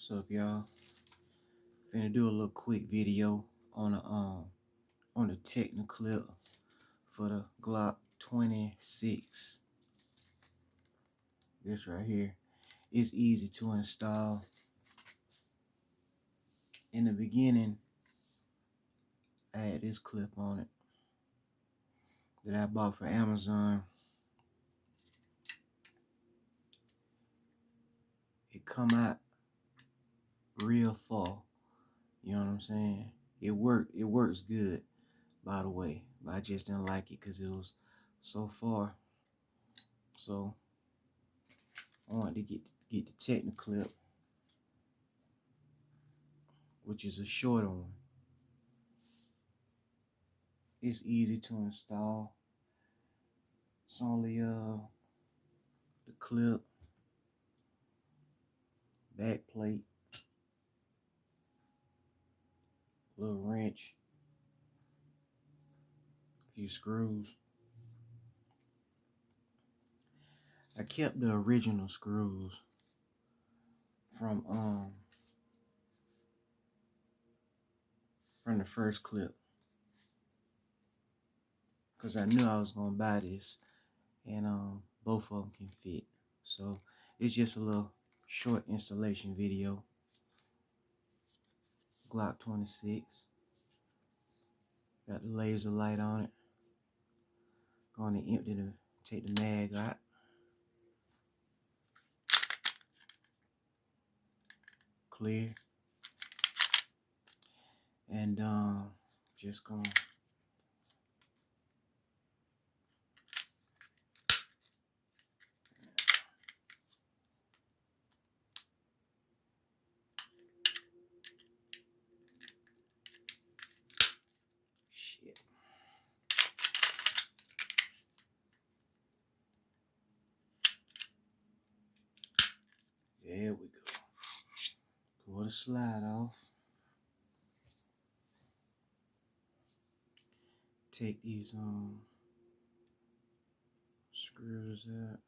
What's up, y'all? Finna do a little quick video on the Techna clip for the Glocc 26. This right here. It's easy to install. In the beginning, I had this clip on it that I bought for Amazon. It come out real far. You know what I'm saying? It works good, by the way. But I just didn't like it because it was so far. So I wanted to get the Techna clip, which is a shorter one. It's easy to install. It's only the clip, back plate, little wrench, a few screws. I kept the original screws from the first clip because I knew I was gonna buy this, and both of them can fit. So it's just a little short installation video. Glocc 26. Got the laser light on it. Going to empty take the mag out. Clear. And just gonna shit. There we go. Pull the slide off. Take these screws out.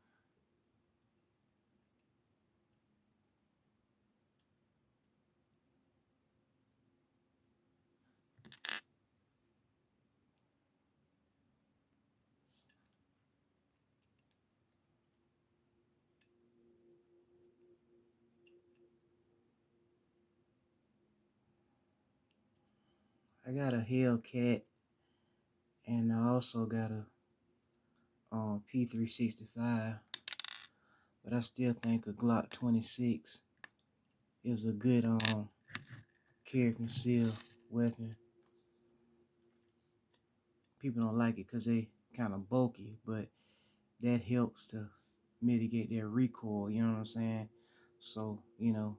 I got a Hellcat, and I also got a P365, but I still think a Glocc 26 is a good carry conceal weapon. People don't like it because they kind of bulky, but that helps to mitigate their recoil, you know what I'm saying? So, you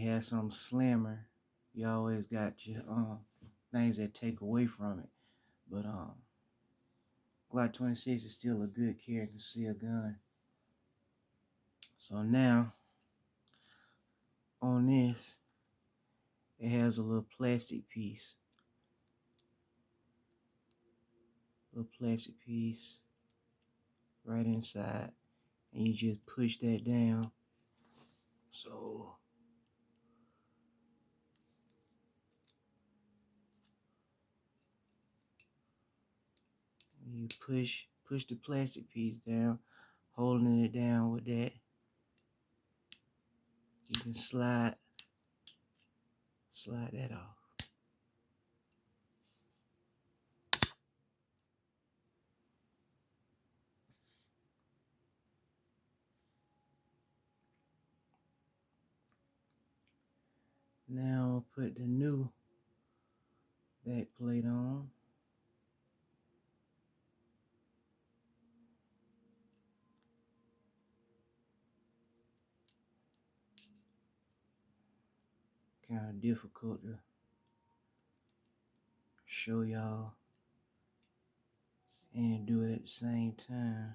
have some slimmer, you always got your things that take away from it. But Glocc 26 is still a good carry conceal gun. So now on this, it has a little plastic piece. Right inside, and you just push that down. So you push the plastic piece down, holding it down with that. You can slide that off. Now I'll put the new back plate on. Kind of difficult to show y'all and do it at the same time.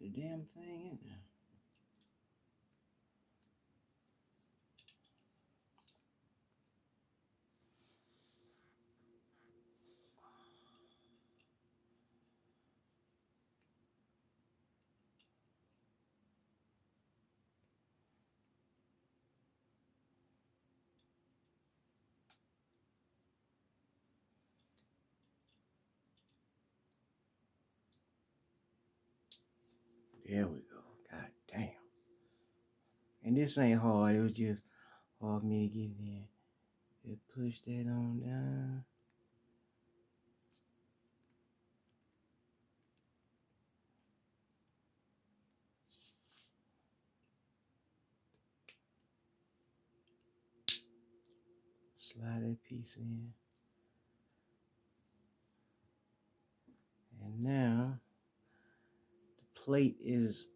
the damn thing in there. There we go. God damn. And this ain't hard. It was just hard for me to get it in. Just push that on down. Slide that piece in. And now the plate is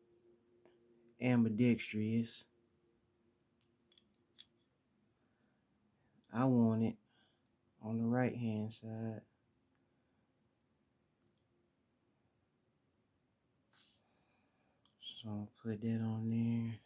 ambidextrous. I want it on the right hand side. So I'll put that on there.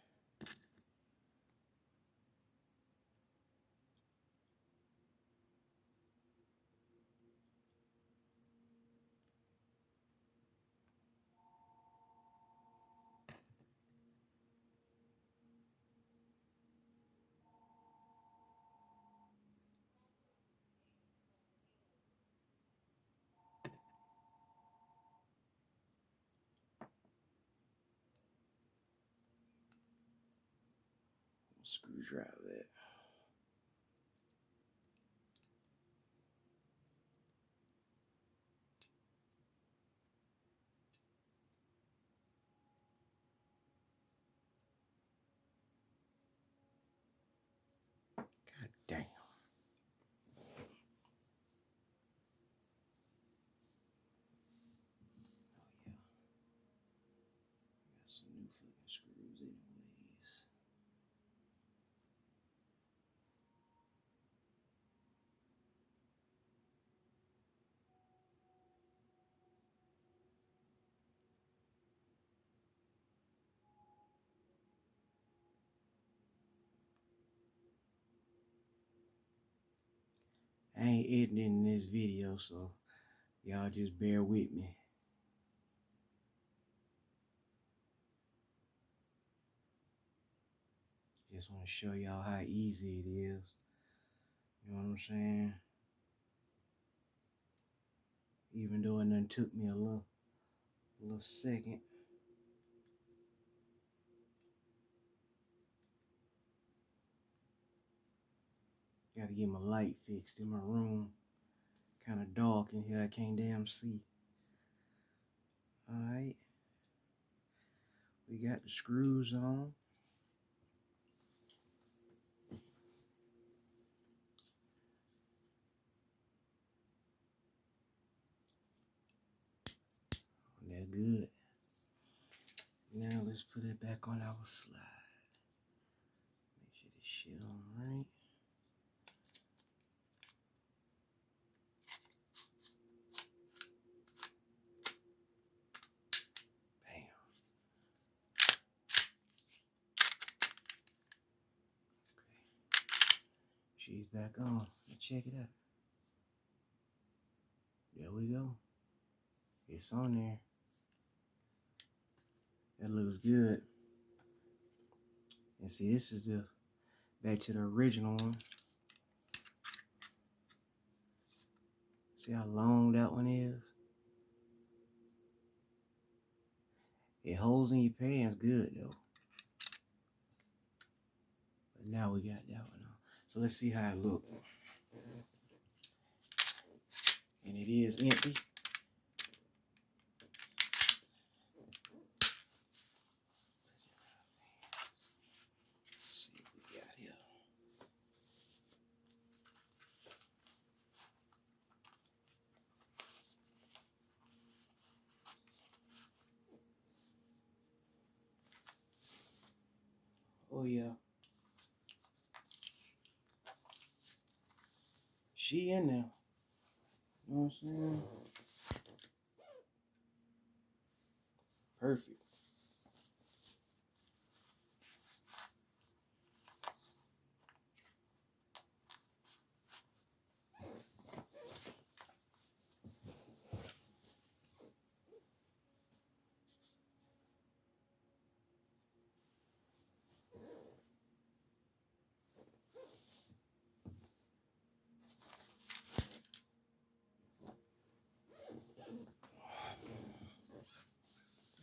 Screwdriver that. God damn. Oh yeah. Got some new fucking screws anyways. I ain't editing this video, so y'all just bear with me. Just want to show y'all how easy it is. You know what I'm saying? Even though it done took me a little second. Gotta get my light fixed in my room. Kind of dark in here. I can't damn see. Alright. We got the screws on. They're good. Now let's put it back on our slide. Make sure this shit on right. Bam. Okay. She's back on. Let's check it out. There we go. It's on there. That looks good. And see, this is the back to the original one. See how long that one is? It holds in your pants good though. But now we got that one on. So let's see how it looks. And it is empty. Let's see what we got here. Oh yeah. She in there. You know what I'm saying? Perfect.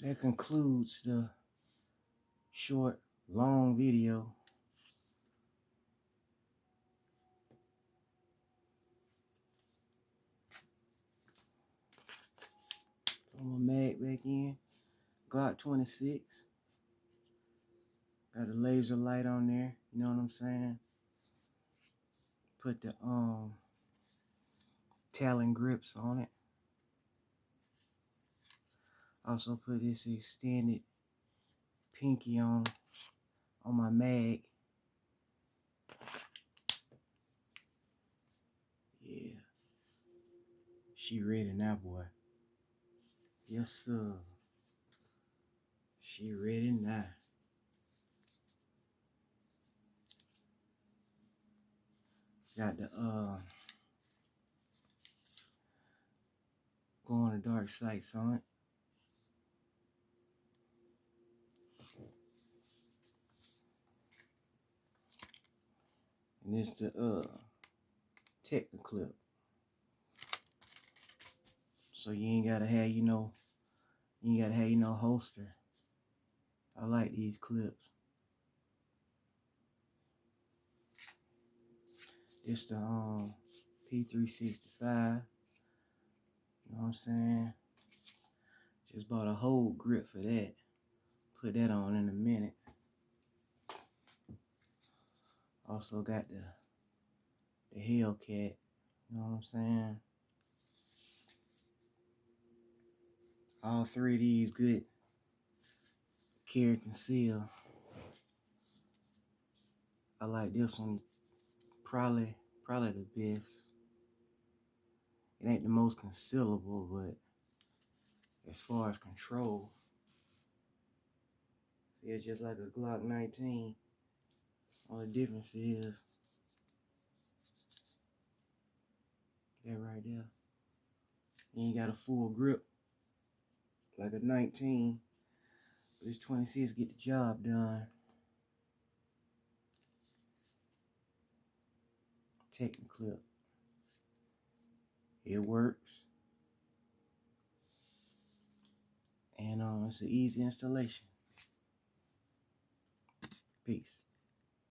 that concludes the short, long video. Throw my mag back in. Glocc 26. Got a laser light on there. You know what I'm saying? Put the Talon grips on it. Also put this extended pinky on my mag. Yeah. She ready now, boy. Yes, sir. She ready now. Got the glow on the dark sights on it. And it's the Techna clip. So you ain't gotta have holster. I like these clips. It's the P365. You know what I'm saying? Just bought a whole grip for that. Put that on in a minute. Also got the Hellcat. You know what I'm saying? All three of these good. Carry Conceal. I like this one probably the best. It ain't the most concealable, but as far as control, see, it's just like a Glock 19. All the difference is that right there. You ain't got a full grip like a 19, but this 26 get the job done. Techna clip. It works. And it's an easy installation. Peace.